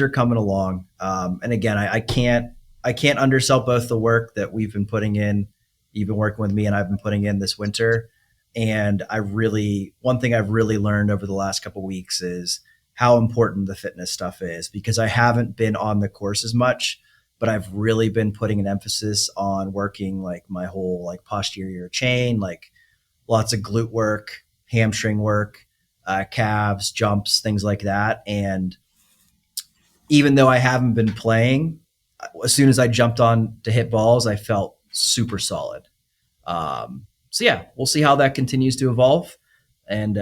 are coming along. And again, I can't undersell both the work that we've been putting in. You've been working with me, and I've been putting in this winter. And one thing I've really learned over the last couple of weeks is how important the fitness stuff is, because I haven't been on the course as much, but I've really been putting an emphasis on working like my whole like posterior chain, like lots of glute work, hamstring work, calves, jumps, things like that. And even though I haven't been playing, as soon as I jumped on to hit balls, I felt super solid. So yeah, we'll see how that continues to evolve. And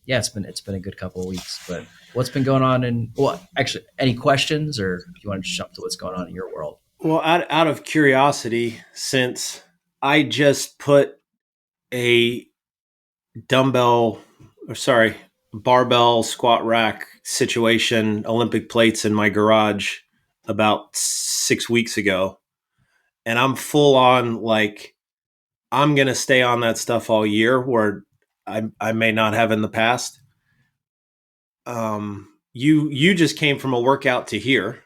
yeah, it's been a good couple of weeks. But what's been going on actually, any questions, or if you want to just jump to what's going on in your world? Well, out of curiosity, since I just put a dumbbell, or sorry, barbell squat rack situation, Olympic plates in my garage about 6 weeks ago, and I'm full on like I'm gonna stay on that stuff all year, where I may not have in the past. You just came from a workout to here.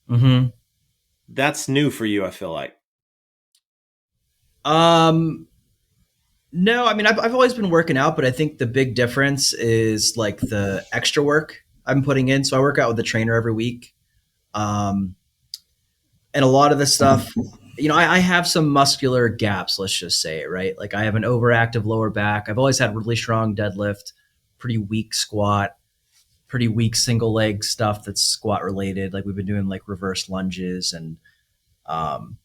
Mm-hmm. That's new for you, I feel like. No, I mean, I've always been working out, but I think the big difference is like the extra work I'm putting in. So I work out with a trainer every week. Um, and a lot of the stuff, I have some muscular gaps, let's just say it, right? Like I have an overactive lower back. I've always had really strong deadlift, pretty weak squat, pretty weak single leg stuff that's squat related. Like we've been doing like reverse lunges and um,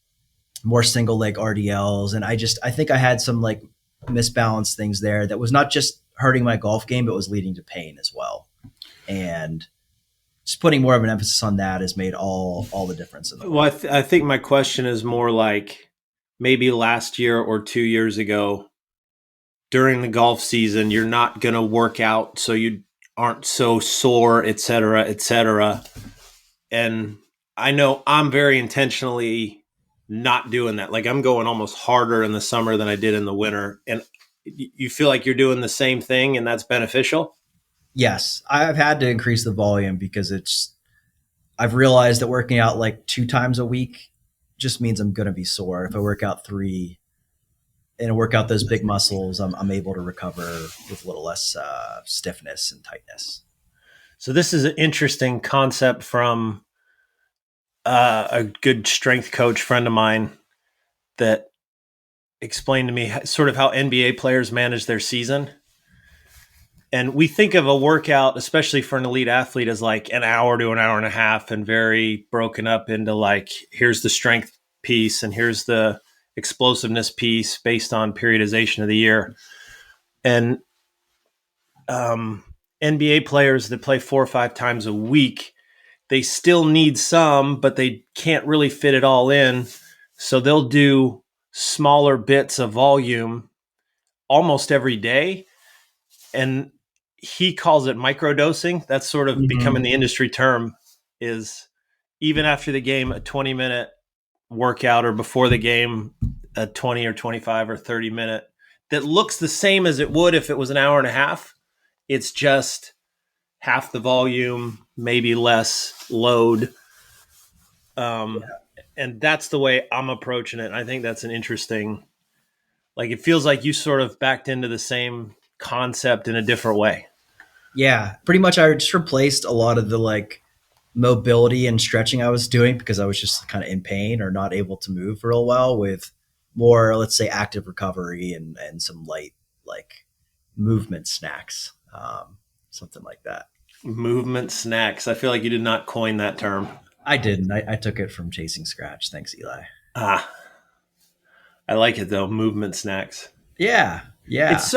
more single leg RDLs. And I think I had some like misbalanced things there that was not just hurting my golf game, but was leading to pain as well. And just putting more of an emphasis on that has made all the difference in the world. Well, I think my question is more like maybe last year or 2 years ago during the golf season, you're not going to work out so you aren't so sore, et cetera, et cetera. And I know I'm very intentionally not doing that. Like I'm going almost harder in the summer than I did in the winter. And you feel like you're doing the same thing and that's beneficial? Yes, I've had to increase the volume because I've realized that working out like 2 times a week just means I'm going to be sore. If I work out three and work out those big muscles, I'm able to recover with a little less stiffness and tightness. So this is an interesting concept from a good strength coach friend of mine that explained to me sort of how NBA players manage their season. And we think of a workout, especially for an elite athlete, as like an hour to an hour and a half and very broken up into like, here's the strength piece and here's the explosiveness piece based on periodization of the year. And NBA players that play 4 or 5 times a week, they still need some, but they can't really fit it all in. So they'll do smaller bits of volume almost every day. And he calls it microdosing. That's sort of becoming the industry term, is even after the game, a 20-minute workout, or before the game, a 20 or 25 or 30-minute that looks the same as it would if it was an hour and a half. It's just half the volume, maybe less load. And that's the way I'm approaching it. I think that's an interesting, like, it feels like you sort of backed into the same concept in a different way. Yeah, pretty much. I just replaced a lot of the like mobility and stretching I was doing because I was just kind of in pain or not able to move real well with more, let's say, active recovery and some light like movement snacks, something like that. Movement snacks. I feel like you did not coin that term. I didn't. I took it from Chasing Scratch. Thanks, Eli. Ah, I like it though. Movement snacks. Yeah, It's yeah. so